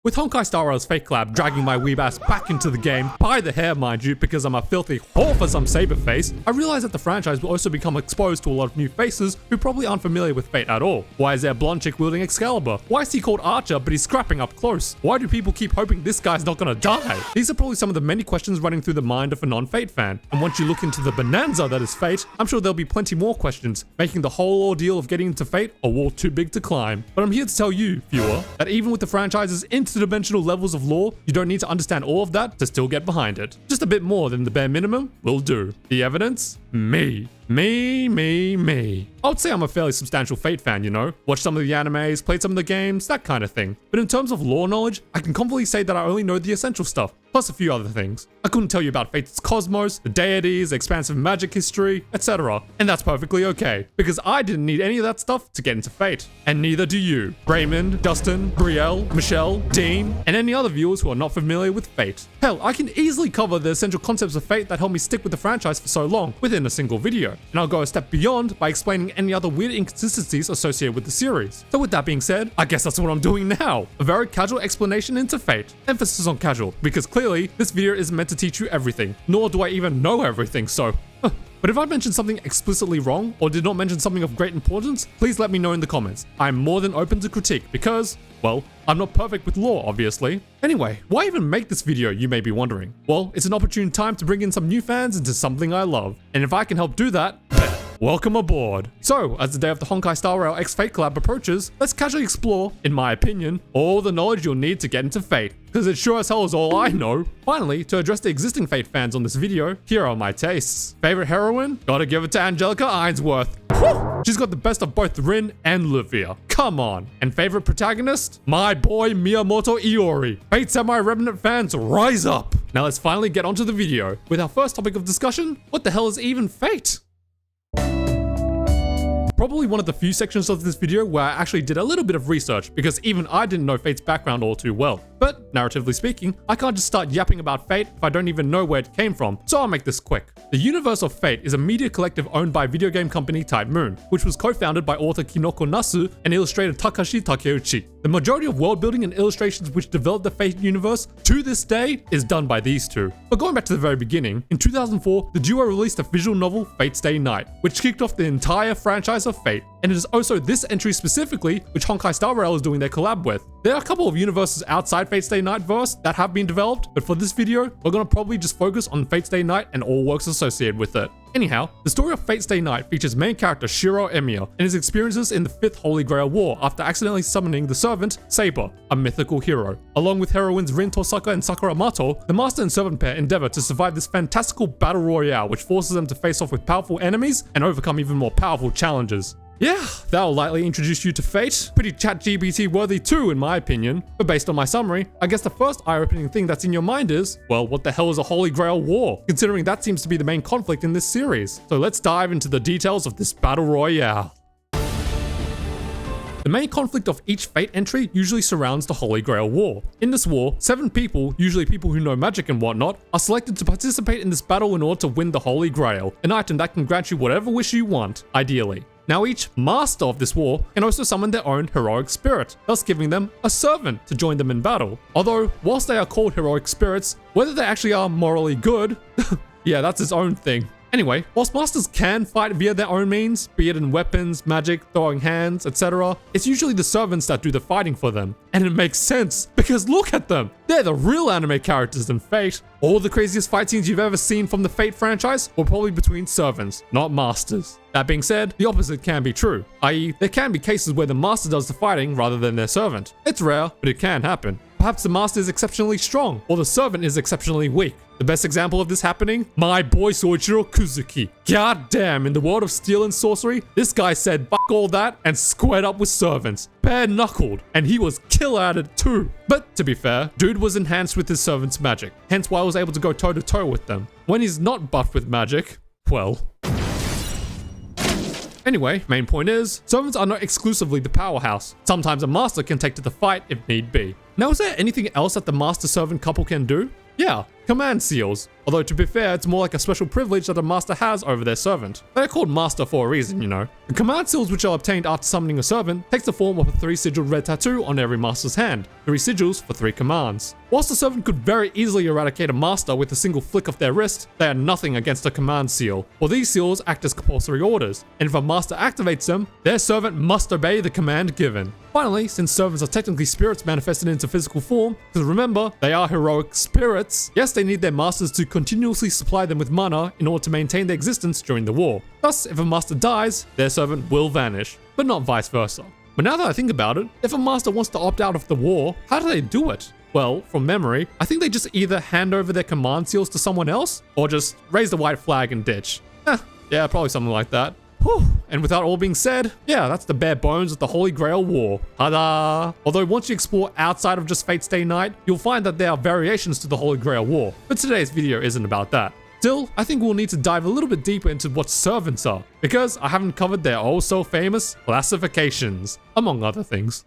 With Honkai Star Rail's Fate collab dragging my weeb ass back into the game, by the hair mind you, because I'm a filthy whore for some Saber Face, I realized that the franchise will also become exposed to a lot of new faces who probably aren't familiar with Fate at all. Why is there a blonde chick wielding Excalibur? Why is he called Archer but he's scrapping up close? Why do people keep hoping this guy's not gonna die? These are probably some of the many questions running through the mind of a non-Fate fan, and once you look into the bonanza that is Fate, I'm sure there'll be plenty more questions, making the whole ordeal of getting into Fate a wall too big to climb. But I'm here to tell you, viewer, that even with the franchise's interdimensional levels of lore, you don't need to understand all of that to still get behind it. Just a bit more than the bare minimum will do. The evidence? Me. Me. I would say I'm a fairly substantial Fate fan, you know? Watched some of the animes, played some of the games, that kind of thing. But in terms of lore knowledge, I can confidently say that I only know the essential stuff, plus a few other things. I couldn't tell you about Fate's cosmos, the deities, the expansive magic history, etc. And that's perfectly okay, because I didn't need any of that stuff to get into Fate. And neither do you. Raymond, Dustin, Brielle, Michelle, Dean, and any other viewers who are not familiar with Fate. Hell, I can easily cover the essential concepts of Fate that helped me stick with the franchise for so long within a single video. And I'll go a step beyond by explaining any other weird inconsistencies associated with the series. So with that being said, I guess that's what I'm doing now. A very casual explanation into Fate. Emphasis on casual, because clearly this video isn't meant to teach you everything, nor do I even know everything, so But if I mentioned something explicitly wrong, or did not mention something of great importance, please let me know in the comments. I'm more than open to critique because, well, I'm not perfect with lore, obviously. Anyway, why even make this video, you may be wondering? Well, it's an opportune time to bring in some new fans into something I love. And if I can help do that, welcome aboard. So, as the day of the Honkai Star Rail X Fate collab approaches, let's casually explore, in my opinion, all the knowledge you'll need to get into Fate, because it sure as hell is all I know. Finally, to address the existing Fate fans on this video, here are my tastes. Favorite heroine? Gotta give it to Angelica Ainsworth. Whew! She's got the best of both Rin and Luvia. Come on. And favorite protagonist? My boy Miyamoto Iori. Fate Samurai Remnant fans, rise up! Now let's finally get onto the video. With our first topic of discussion, what the hell is even Fate? Probably one of the few sections of this video where I actually did a little bit of research, because even I didn't know Fate's background all too well. But, narratively speaking, I can't just start yapping about Fate if I don't even know where it came from, so I'll make this quick. The universe of Fate is a media collective owned by video game company Type Moon, which was co-founded by author Kinoko Nasu and illustrator Takashi Takeuchi. The majority of world building and illustrations which developed the Fate universe to this day is done by these two. But going back to the very beginning, in 2004, the duo released a visual novel, Fate's Day Night, which kicked off the entire franchise of Fate, and it is also this entry specifically which Honkai Star Rail is doing their collab with. There are a couple of universes outside Fate's Day Night verse that have been developed, but for this video, we're gonna probably just focus on Fate's Day Night and all works associated with it. Anyhow, the story of Fate's Day Night features main character Shiro Emiya and his experiences in the 5th Holy Grail War after accidentally summoning the servant, Saber, a mythical hero. Along with heroines Rin Tosaka and Sakura Mato, the master and servant pair endeavor to survive this fantastical battle royale which forces them to face off with powerful enemies and overcome even more powerful challenges. Yeah, that'll lightly introduce you to Fate. Pretty ChatGPT worthy too, in my opinion. But based on my summary, I guess the first eye-opening thing that's in your mind is, well, what the hell is a Holy Grail War? Considering that seems to be the main conflict in this series. So let's dive into the details of this battle royale. The main conflict of each Fate entry usually surrounds the Holy Grail War. In this war, 7 people, usually people who know magic and whatnot, are selected to participate in this battle in order to win the Holy Grail, an item that can grant you whatever wish you want, ideally. Now each master of this war can also summon their own heroic spirit, thus giving them a servant to join them in battle. Although, whilst they are called heroic spirits, whether they actually are morally good, yeah, that's its own thing. Anyway, whilst masters can fight via their own means, be it in weapons, magic, throwing hands, etc., it's usually the servants that do the fighting for them. And it makes sense, because look at them! They're the real anime characters in Fate. All the craziest fight scenes you've ever seen from the Fate franchise were probably between servants, not masters. That being said, the opposite can be true, i.e., there can be cases where the master does the fighting rather than their servant. It's rare, but it can happen. Perhaps the master is exceptionally strong, or the servant is exceptionally weak. The best example of this happening? My boy Soichiro Kuzuki. God damn, in the world of steel and sorcery, this guy said fuck all that and squared up with servants. Bare-knuckled, and he was killer at it too. But to be fair, dude was enhanced with his servant's magic, hence why I was able to go toe-to-toe with them. When he's not buffed with magic, well... Anyway, main point is, servants are not exclusively the powerhouse. Sometimes a master can take to the fight if need be. Now, is there anything else that the master-servant couple can do? Yeah, command seals. Although to be fair, it's more like a special privilege that a master has over their servant. They're called master for a reason, you know. The command seals which are obtained after summoning a servant takes the form of a 3-sigiled red tattoo on every master's hand, 3 sigils for 3 commands. Whilst the servant could very easily eradicate a master with a single flick of their wrist, they are nothing against a command seal. Well, these seals act as compulsory orders, and if a master activates them, their servant must obey the command given. Finally, since servants are technically spirits manifested into physical form, because remember, they are heroic spirits, yes, they need their masters to continuously supply them with mana in order to maintain their existence during the war. Thus, if a master dies, their servant will vanish, but not vice versa. But now that I think about it, if a master wants to opt out of the war, how do they do it? Well, from memory, I think they just either hand over their command seals to someone else, or just raise the white flag and ditch. Yeah, probably something like that. Whew. And without all being said, yeah, that's the bare bones of the Holy Grail War. Ta-da! Although once you explore outside of just Fate's Day Night, you'll find that there are variations to the Holy Grail War. But today's video isn't about that. Still, I think we'll need to dive a little bit deeper into what servants are, because I haven't covered their oh so famous classifications, among other things.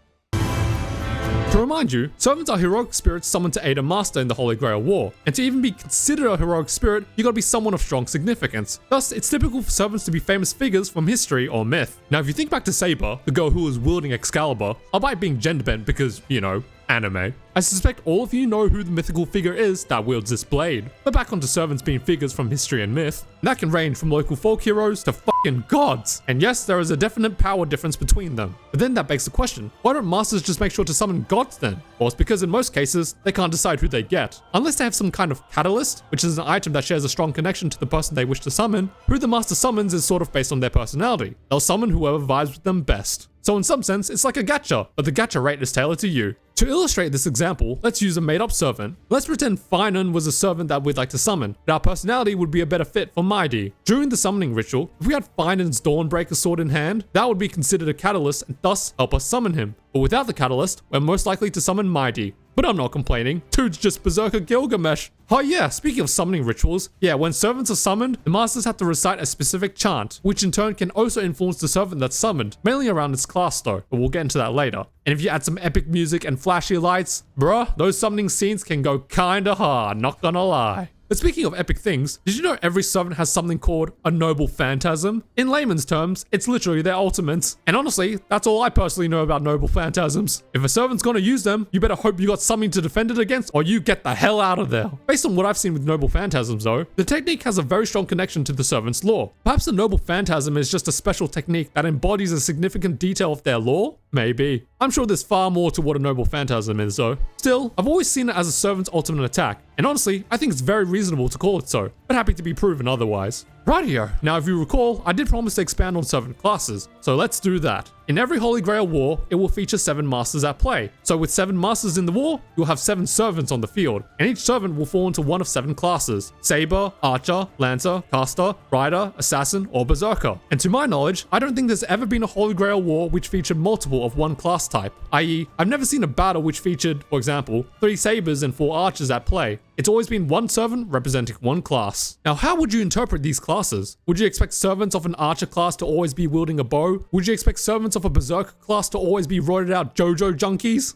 To remind you, servants are heroic spirits summoned to aid a master in the Holy Grail War, and to even be considered a heroic spirit, you gotta be someone of strong significance. Thus, it's typical for servants to be famous figures from history or myth. Now, if you think back to Saber, the girl who was wielding Excalibur, albeit being gender bent because, you know, anime, I suspect all of you know who the mythical figure is that wields this blade. But back onto servants being figures from history and myth, and that can range from local folk heroes to fucking gods. And yes, there is a definite power difference between them. But then that begs the question, why don't masters just make sure to summon gods then? Well, it's because in most cases, they can't decide who they get. Unless they have some kind of catalyst, which is an item that shares a strong connection to the person they wish to summon, who the master summons is sort of based on their personality. They'll summon whoever vibes with them best. So in some sense, it's like a gacha, but the gacha rate is tailored to you. To illustrate this example, let's use a made-up servant. Let's pretend Finan was a servant that we'd like to summon, but our personality would be a better fit for Mighty. During the summoning ritual, if we had Finan's Dawnbreaker sword in hand, that would be considered a catalyst and thus help us summon him. But without the catalyst, we're most likely to summon Mighty. But I'm not complaining, dude's just Berserker Gilgamesh. Oh yeah, speaking of summoning rituals, yeah, when servants are summoned, the masters have to recite a specific chant, which in turn can also influence the servant that's summoned, mainly around its class though, but we'll get into that later. And if you add some epic music and flashy lights, bruh, those summoning scenes can go kinda hard, not gonna lie. But speaking of epic things, did you know every servant has something called a noble phantasm? In layman's terms, it's literally their ultimates. And honestly, that's all I personally know about noble phantasms. If a servant's gonna use them, you better hope you got something to defend it against or you get the hell out of there. Based on what I've seen with noble phantasms though, the technique has a very strong connection to the servant's lore. Perhaps the noble phantasm is just a special technique that embodies a significant detail of their lore? Maybe. I'm sure there's far more to what a noble phantasm is though. Still, I've always seen it as a servant's ultimate attack, and honestly, I think it's very reasonable to call it so, but happy to be proven otherwise. Rightio. Now if you recall, I did promise to expand on servant classes, so let's do that. In every Holy Grail War, it will feature 7 masters at play. So with 7 masters in the war, you'll have 7 servants on the field, and each servant will fall into one of 7 classes: Saber, Archer, Lancer, Caster, Rider, Assassin, or Berserker. And to my knowledge, I don't think there's ever been a Holy Grail War which featured multiple of one class type, i.e. I've never seen a battle which featured, for example, 3 Sabers and 4 Archers at play. It's always been one servant representing one class. Now how would you interpret these classes? Would you expect servants of an Archer class to always be wielding a bow? Would you expect servants of a Berserker class to always be roided out JoJo junkies?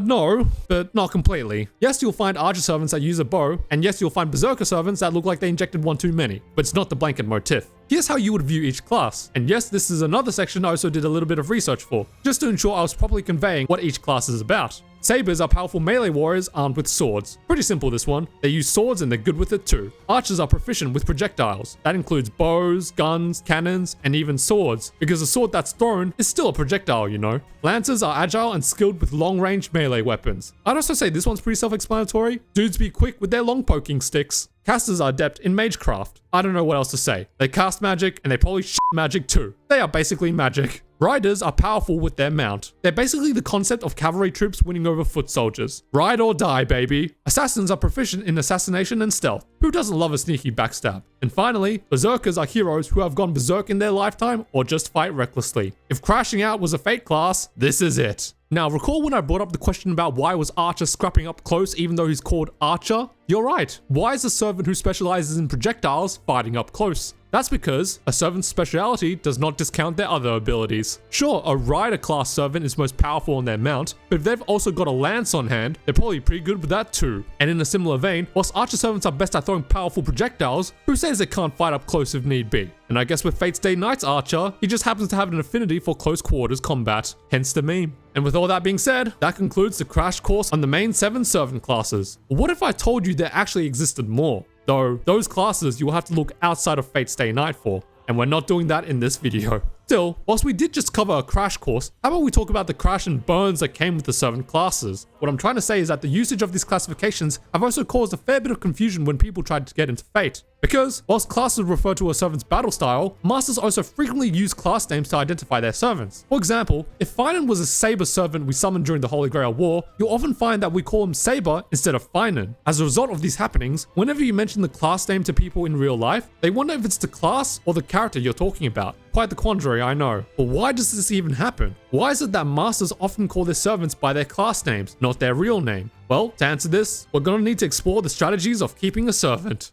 No, but not completely. Yes, you'll find Archer servants that use a bow, and yes, you'll find Berserker servants that look like they injected one too many, but it's not the blanket motif. Here's how you would view each class. And yes, this is another section I also did a little bit of research for, just to ensure I was properly conveying what each class is about. Sabers are powerful melee warriors armed with swords. Pretty simple this one. They use swords and they're good with it too. Archers are proficient with projectiles. That includes bows, guns, cannons, and even swords, because a sword that's thrown is still a projectile, you know. Lancers are agile and skilled with long-range melee weapons. I'd also say this one's pretty self-explanatory. Dudes be quick with their long poking sticks. Casters are adept in magecraft. I don't know what else to say. They cast magic and they probably shit magic too. They are basically magic. Riders are powerful with their mount. They're basically the concept of cavalry troops winning over foot soldiers. Ride or die, baby. Assassins are proficient in assassination and stealth. Who doesn't love a sneaky backstab? And finally, Berserkers are heroes who have gone berserk in their lifetime or just fight recklessly. If crashing out was a fate class, this is it. Now, recall when I brought up the question about why was Archer scrapping up close even though he's called Archer? You're right. Why is a servant who specializes in projectiles fighting up close? That's because a servant's speciality does not discount their other abilities. Sure, a rider class servant is most powerful on their mount, but if they've also got a lance on hand, they're probably pretty good with that too. And in a similar vein, whilst archer servants are best at throwing powerful projectiles, who says they can't fight up close if need be? And I guess with Fate's Day Knight's archer, he just happens to have an affinity for close quarters combat, hence the meme. And with all that being said, that concludes the crash course on the main 7 servant classes. What if I told you there actually existed more? Though, those classes you will have to look outside of Fate's Day Night for, and we're not doing that in this video. Still, whilst we did just cover a crash course, how about we talk about the crash and burns that came with the servant classes? What I'm trying to say is that the usage of these classifications have also caused a fair bit of confusion when people tried to get into Fate. Because, whilst classes refer to a servant's battle style, masters also frequently use class names to identify their servants. For example, if Finan was a Saber servant we summoned during the Holy Grail War, you'll often find that we call him Saber instead of Finan. As a result of these happenings, whenever you mention the class name to people in real life, they wonder if it's the class or the character you're talking about. Quite the quandary, I know. But why does this even happen? Why is it that masters often call their servants by their class names, not their real name? Well, to answer this, we're gonna need to explore the strategies of keeping a servant.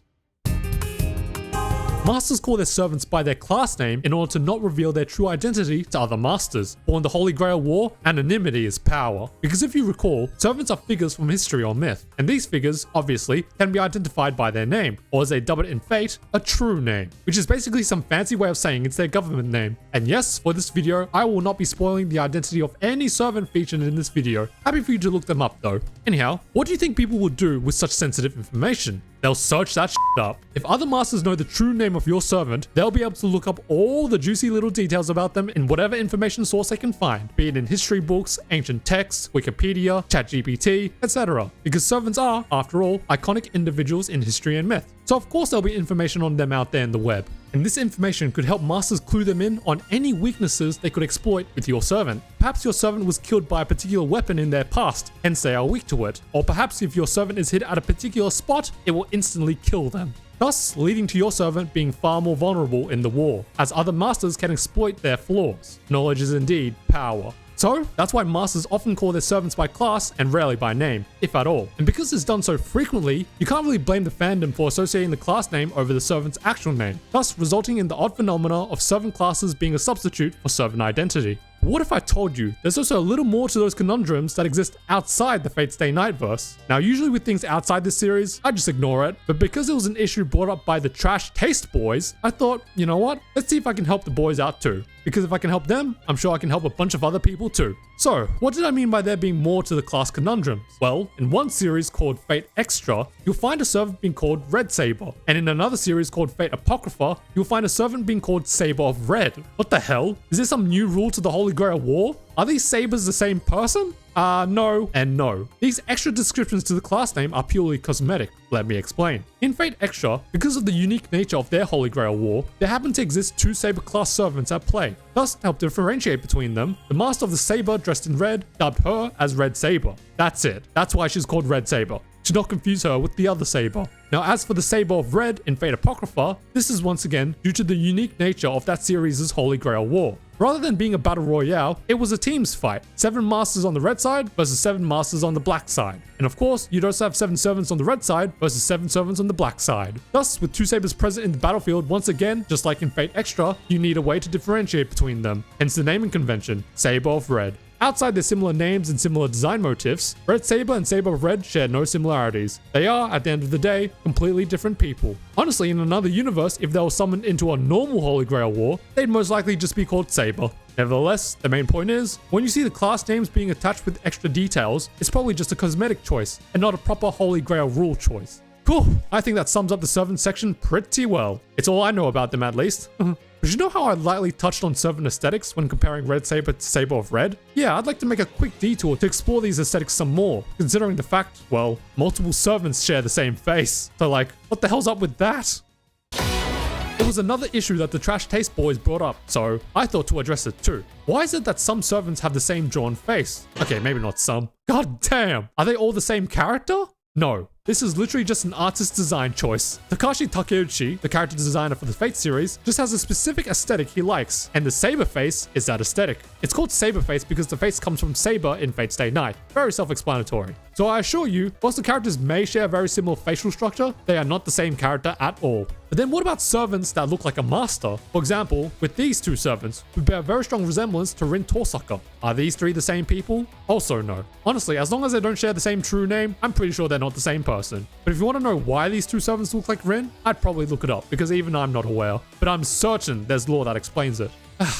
Masters call their servants by their class name in order to not reveal their true identity to other masters. For in the Holy Grail War, anonymity is power. Because if you recall, servants are figures from history or myth, and these figures, obviously, can be identified by their name, or as they dub it in Fate, a true name, which is basically some fancy way of saying it's their government name. And yes, for this video, I will not be spoiling the identity of any servant featured in this video. Happy for you to look them up though. Anyhow, what do you think people will do with such sensitive information? They'll search that shit up. If other masters know the true name of your servant, they'll be able to look up all the juicy little details about them in whatever information source they can find, be it in history books, ancient texts, Wikipedia, ChatGPT, etc. Because servants are, after all, iconic individuals in history and myth. So of course there'll be information on them out there in the web. And this information could help masters clue them in on any weaknesses they could exploit with your servant. Perhaps your servant was killed by a particular weapon in their past, hence they are weak to it. Or perhaps if your servant is hit at a particular spot, it will instantly kill them. Thus, leading to your servant being far more vulnerable in the war, as other masters can exploit their flaws. Knowledge is indeed power. So, that's why masters often call their servants by class and rarely by name, if at all. And because it's done so frequently, you can't really blame the fandom for associating the class name over the servant's actual name, thus resulting in the odd phenomena of servant classes being a substitute for servant identity. What if I told you there's also a little more to those conundrums that exist outside the Fate's Day Night verse? Now, usually with things outside this series, I just ignore it, but because it was an issue brought up by the Trash Taste Boys, I thought, you know what? Let's see if I can help the boys out too. Because if I can help them, I'm sure I can help a bunch of other people too. So, what did I mean by there being more to the class conundrums? Well, in one series called Fate Extra, you'll find a servant being called Red Saber. And in another series called Fate Apocrypha, you'll find a servant being called Saber of Red. What the hell? Is there some new rule to the Holy Grail War? Are these sabers the same person? No and no. These extra descriptions to the class name are purely cosmetic. Let me explain. In Fate Extra, because of the unique nature of their Holy Grail War, there happen to exist 2 Saber class servants at play. Thus, to help differentiate between them, the master of the Saber dressed in red dubbed her as Red Saber. That's it. That's why she's called Red Saber. To not confuse her with the other Saber. Now, as for the Saber of Red in Fate Apocrypha, this is once again due to the unique nature of that series' Holy Grail War. Rather than being a battle royale, it was a teams fight. 7 masters on the red side versus 7 masters on the black side. And of course, you'd also have 7 servants on the red side versus 7 servants on the black side. Thus, with 2 sabers present in the battlefield, once again, just like in Fate Extra, you need a way to differentiate between them. Hence the naming convention, Saber of Red. Outside their similar names and similar design motifs, Red Saber and Saber of Red share no similarities. They are, at the end of the day, completely different people. Honestly, in another universe, if they were summoned into a normal Holy Grail War, they'd most likely just be called Saber. Nevertheless, the main point is, when you see the class names being attached with extra details, it's probably just a cosmetic choice, and not a proper Holy Grail rule choice. Cool, I think that sums up the servant section pretty well. It's all I know about them at least. But you know how I lightly touched on servant aesthetics when comparing Red Saber to Saber of Red? Yeah, I'd like to make a quick detour to explore these aesthetics some more, considering the fact, well, multiple servants share the same face. So like, what the hell's up with that? It was another issue that the Trash Taste Boys brought up, so I thought to address it too. Why is it that some servants have the same drawn face? Okay, maybe not some. God damn! Are they all the same character? No. This is literally just an artist's design choice. Takashi Takeuchi, the character designer for the Fate series, just has a specific aesthetic he likes, and the Saber Face is that aesthetic. It's called Saber Face because the face comes from Saber in Fate's Day Night. Very self-explanatory. So I assure you, whilst the characters may share a very similar facial structure, they are not the same character at all. But then what about servants that look like a master? For example, with these two servants, who bear a very strong resemblance to Rin Torsucker. Are these three the same people? Also no. Honestly, as long as they don't share the same true name, I'm pretty sure they're not the same person. But if you want to know why these two servants look like Rin, I'd probably look it up, because even I'm not aware. But I'm certain there's lore that explains it.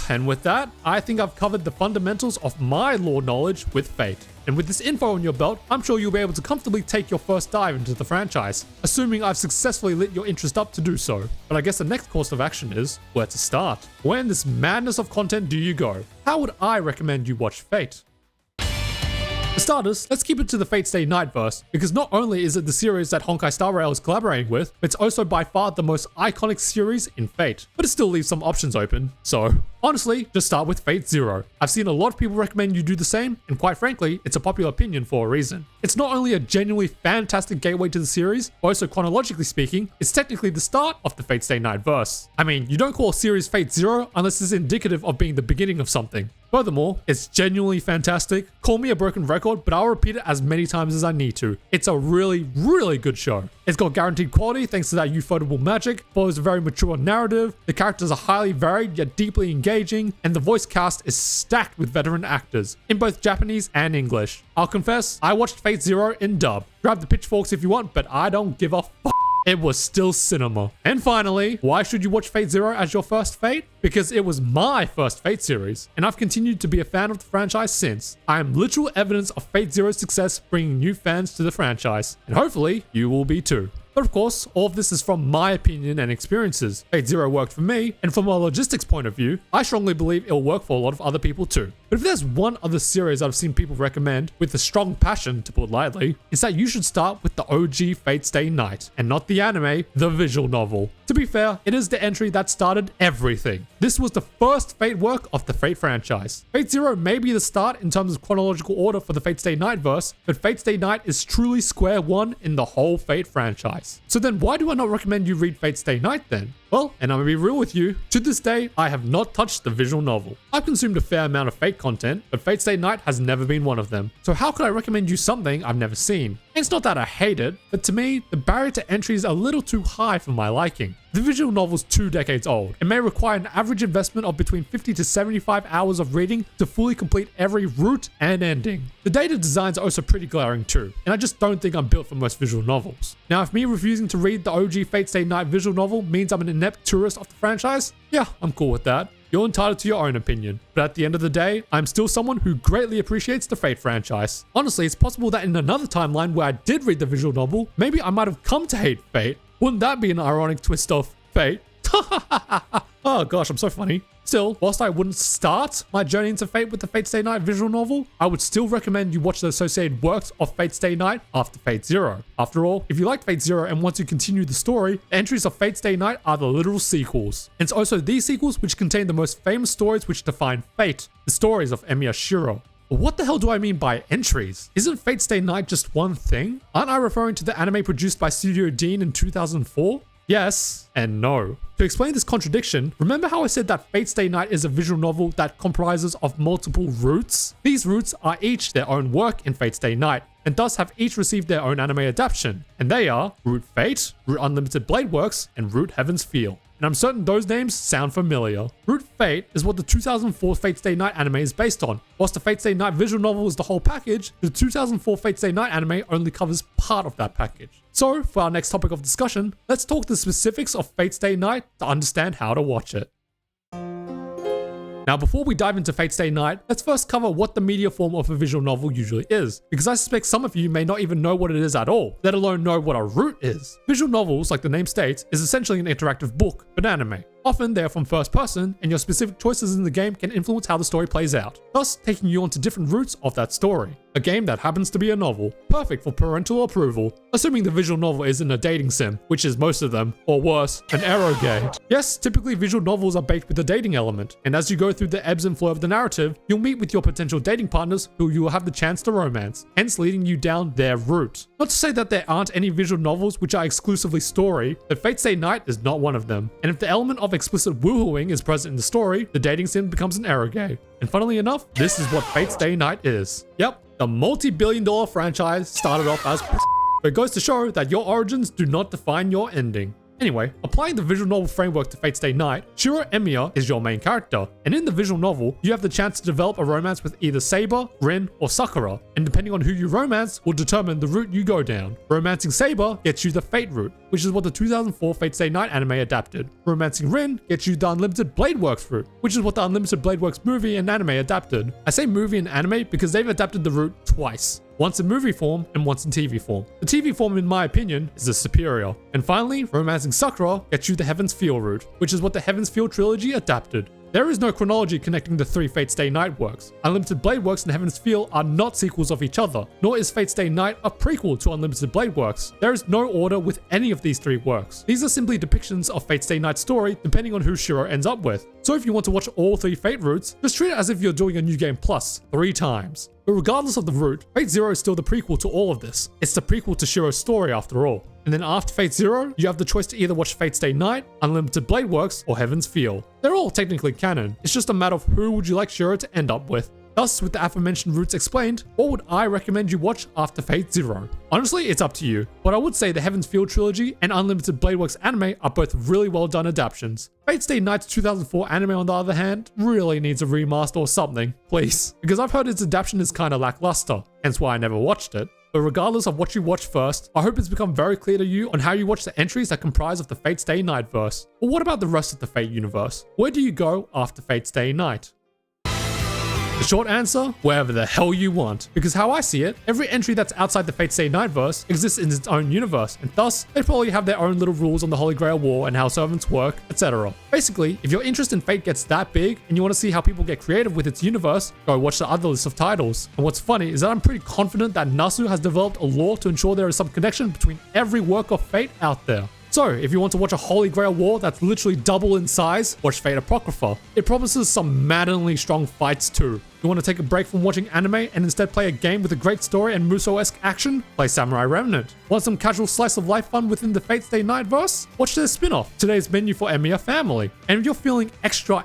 And with that, I think I've covered the fundamentals of my lore knowledge with Fate. And with this info on your belt, I'm sure you'll be able to comfortably take your first dive into the franchise, assuming I've successfully lit your interest up to do so. But I guess the next course of action is where to start. Where in this madness of content do you go? How would I recommend you watch Fate? For starters, let's keep it to the Fate Stay Night verse, because not only is it the series that Honkai Star Rail is collaborating with, it's also by far the most iconic series in Fate, but it still leaves some options open. So, honestly, just start with Fate Zero. I've seen a lot of people recommend you do the same, and quite frankly, it's a popular opinion for a reason. It's not only a genuinely fantastic gateway to the series, but also chronologically speaking, it's technically the start of the Fate Stay Night verse. I mean, you don't call a series Fate Zero unless it's indicative of being the beginning of something. Furthermore, it's genuinely fantastic. Call me a broken record, but I'll repeat it as many times as I need to. It's a really, really good show. It's got guaranteed quality thanks to that ufotable magic, follows a very mature narrative, the characters are highly varied yet deeply engaging, and the voice cast is stacked with veteran actors, in both Japanese and English. I'll confess, I watched Fate Zero in dub. Grab the pitchforks if you want, but I don't give a f***. It was still cinema. And finally, why should you watch Fate Zero as your first Fate? Because it was my first Fate series, and I've continued to be a fan of the franchise since. I am literal evidence of Fate Zero's success bringing new fans to the franchise, and hopefully you will be too. But of course, all of this is from my opinion and experiences. Fate Zero worked for me, and from a logistics point of view, I strongly believe it'll work for a lot of other people too. But if there's one other series I've seen people recommend, with a strong passion to put lightly, it's that you should start with the OG Fate Stay Night, and not the anime, the visual novel. To be fair, it is the entry that started everything. This was the first Fate work of the Fate franchise. Fate Zero may be the start in terms of chronological order for the Fate Stay Night verse, but Fate Stay Night is truly square one in the whole Fate franchise. So then why do I not recommend you read Fate Stay Night then? Well, and I'm gonna be real with you, to this day, I have not touched the visual novel. I've consumed a fair amount of Fate content, but Fate Stay Night has never been one of them. So how could I recommend you something I've never seen? And it's not that I hate it, but to me, the barrier to entry is a little too high for my liking. The visual novel's 2 decades old. It may require an average investment of between 50 to 75 hours of reading to fully complete every route and ending. The data designs are also pretty glaring too, and I just don't think I'm built for most visual novels. Now, if me refusing to read the OG Fate Stay Night visual novel means I'm an inept tourist of the franchise, yeah, I'm cool with that. You're entitled to your own opinion. But at the end of the day, I'm still someone who greatly appreciates the Fate franchise. Honestly, it's possible that in another timeline where I did read the visual novel, maybe I might have come to hate Fate. Wouldn't that be an ironic twist of fate? Oh gosh, I'm so funny. Still, whilst I wouldn't start my journey into Fate with the Fate Stay Night visual novel, I would still recommend you watch the associated works of Fate Stay Night after Fate Zero. After all, if you liked Fate Zero and want to continue the story, the entries of Fate Stay Night are the literal sequels. And it's also these sequels which contain the most famous stories which define Fate, the stories of Emiya Shiro. But what the hell do I mean by entries? Isn't Fate Stay Night just one thing? Aren't I referring to the anime produced by Studio Dean in 2004? Yes and no. To explain this contradiction, remember how I said that Fate Stay Night is a visual novel that comprises of multiple routes? These routes are each their own work in Fate Stay Night, and thus have each received their own anime adaptation. And they are Route Fate, Route Unlimited Blade Works, and Route Heaven's Feel. And I'm certain those names sound familiar. Route Fate is what the 2004 Fate Stay Night anime is based on. Whilst the Fate Stay Night visual novel is the whole package, the 2004 Fate Stay Night anime only covers part of that package. So, for our next topic of discussion, let's talk the specifics of Fate Stay Night to understand how to watch it. Now, before we dive into Fate Stay Night, let's first cover what the media form of a visual novel usually is, because I suspect some of you may not even know what it is at all, let alone know what a route is. Visual novels, like the name states, is essentially an interactive book, but anime. Often they are from first person, and your specific choices in the game can influence how the story plays out, thus taking you onto different routes of that story. A game that happens to be a novel, perfect for parental approval, assuming the visual novel isn't a dating sim, which is most of them, or worse, an eroge. Yes, typically visual novels are baked with a dating element, and as you go through the ebbs and flow of the narrative, you'll meet with your potential dating partners who you will have the chance to romance, hence leading you down their route. Not to say that there aren't any visual novels which are exclusively story, but Fate Stay Night is not one of them, and if the element of explicit woohooing is present in the story, the dating sim becomes an eroge. And funnily enough, this is what Fate Stay Night is. Yep, the multi-billion-dollar franchise started off as but it goes to show that your origins do not define your ending. Anyway, applying the visual novel framework to Fate Stay Night, Shiro Emiya is your main character, and in the visual novel, you have the chance to develop a romance with either Saber, Rin, or Sakura, and depending on who you romance will determine the route you go down. Romancing Saber gets you the Fate route, which is what the 2004 Fate Stay Night anime adapted. Romancing Rin gets you the Unlimited Blade Works route, which is what the Unlimited Blade Works movie and anime adapted. I say movie and anime because they've adapted the route twice. Once in movie form and once in TV form. The TV form, in my opinion, is the superior. And finally, Romancing Sakura gets you the Heaven's Feel route, which is what the Heaven's Feel trilogy adapted. There is no chronology connecting the three Fate Stay Night works. Unlimited Blade Works and Heaven's Feel are not sequels of each other, nor is Fate Stay Night a prequel to Unlimited Blade Works. There is no order with any of these three works. These are simply depictions of Fate Stay Night's story depending on who Shiro ends up with. So if you want to watch all three Fate routes, just treat it as if you're doing a New Game Plus 3 times. But regardless of the route, Fate Zero is still the prequel to all of this. It's the prequel to Shiro's story after all. And then after Fate Zero, you have the choice to either watch Fate Stay Night, Unlimited Blade Works, or Heaven's Feel. They're all technically canon. It's just a matter of who would you like Shiro to end up with. Thus, with the aforementioned routes explained, what would I recommend you watch after Fate Zero? Honestly, it's up to you, but I would say the Heaven's Feel trilogy and Unlimited Blade Works anime are both really well done adaptations. Fate Stay Night's 2004 anime, on the other hand, really needs a remaster or something, please, because I've heard its adaptation is kinda lackluster, hence why I never watched it. But regardless of what you watch first, I hope it's become very clear to you on how you watch the entries that comprise of the Fate Stay Night verse. But what about the rest of the Fate universe? Where do you go after Fate Stay Night? The short answer, wherever the hell you want. Because how I see it, every entry that's outside the Fate Stay Night verse exists in its own universe, and thus, they probably have their own little rules on the Holy Grail War and how servants work, etc. Basically, if your interest in Fate gets that big, and you want to see how people get creative with its universe, go watch the other list of titles. And what's funny is that I'm pretty confident that Nasu has developed a lore to ensure there is some connection between every work of Fate out there. So, if you want to watch a Holy Grail War that's literally double in size, watch Fate Apocrypha. It promises some maddeningly strong fights too. You want to take a break from watching anime and instead play a game with a great story and Muso-esque action? Play Samurai Remnant. Want some casual slice of life fun within the Fate Stay Night verse? Watch their spin-off, Today's Menu for Emiya Family. And if you're feeling extra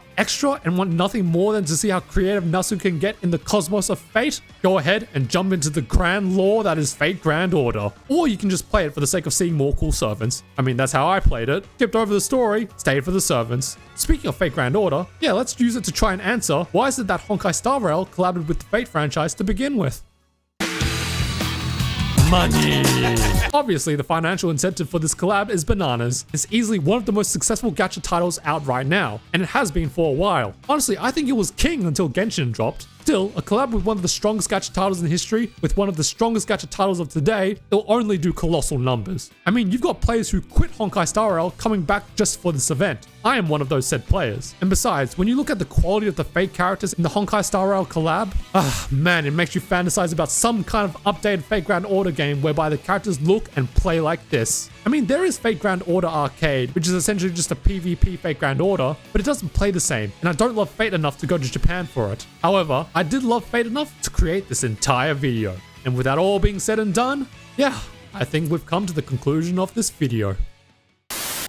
and want nothing more than to see how creative Nasu can get in the cosmos of Fate, go ahead and jump into the grand lore that is Fate Grand Order. Or you can just play it for the sake of seeing more cool servants. I mean, that's how I played it. Skipped over the story, stayed for the servants. Speaking of Fate Grand Order, yeah, let's use it to try and answer why is it that Honkai Star Rail collaborated with the Fate franchise to begin with? Money! Obviously, the financial incentive for this collab is bananas. It's easily one of the most successful gacha titles out right now, and it has been for a while. Honestly, I think it was king until Genshin dropped. Still, a collab with one of the strongest gacha titles in history, with one of the strongest gacha titles of today, it'll only do colossal numbers. I mean, you've got players who quit Honkai Star Rail coming back just for this event. I am one of those said players. And besides, when you look at the quality of the Fate characters in the Honkai Star Rail collab, man, it makes you fantasize about some kind of updated Fate Grand Order game whereby the characters look and play like this. I mean, there is Fate Grand Order Arcade, which is essentially just a PvP Fate Grand Order, but it doesn't play the same, and I don't love Fate enough to go to Japan for it. However, I did love Fate enough to create this entire video. And with that all being said and done, yeah, I think we've come to the conclusion of this video.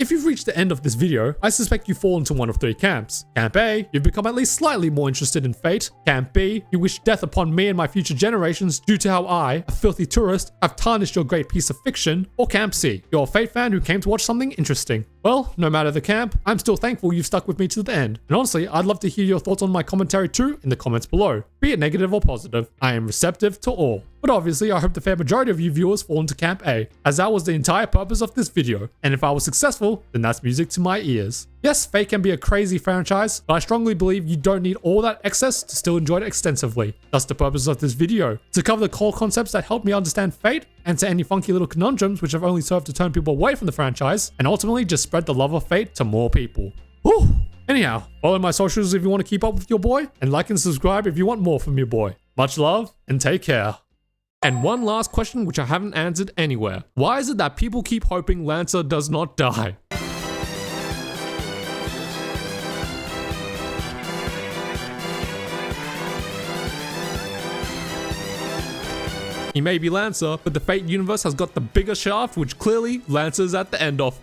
If you've reached the end of this video, I suspect you fall into one of 3 camps. Camp A, you've become at least slightly more interested in Fate. Camp B, you wish death upon me and my future generations due to how I, a filthy tourist, have tarnished your great piece of fiction. Or Camp C, you're a Fate fan who came to watch something interesting. Well, no matter the camp, I'm still thankful you've stuck with me to the end. And honestly, I'd love to hear your thoughts on my commentary too in the comments below. Be it negative or positive, I am receptive to all. But obviously, I hope the fair majority of you viewers fall into Camp A, as that was the entire purpose of this video. And if I was successful, then that's music to my ears. Yes, Fate can be a crazy franchise, but I strongly believe you don't need all that excess to still enjoy it extensively. That's the purpose of this video, to cover the core concepts that help me understand Fate, answer any funky little conundrums which have only served to turn people away from the franchise, and ultimately just spread the love of Fate to more people. Whew. Anyhow, follow my socials if you want to keep up with your boy, and like and subscribe if you want more from your boy. Much love, and take care. And one last question which I haven't answered anywhere. Why is it that people keep hoping Lancer does not die? He may be Lancer, but the Fate universe has got the bigger shaft, which clearly Lancer's at the end of.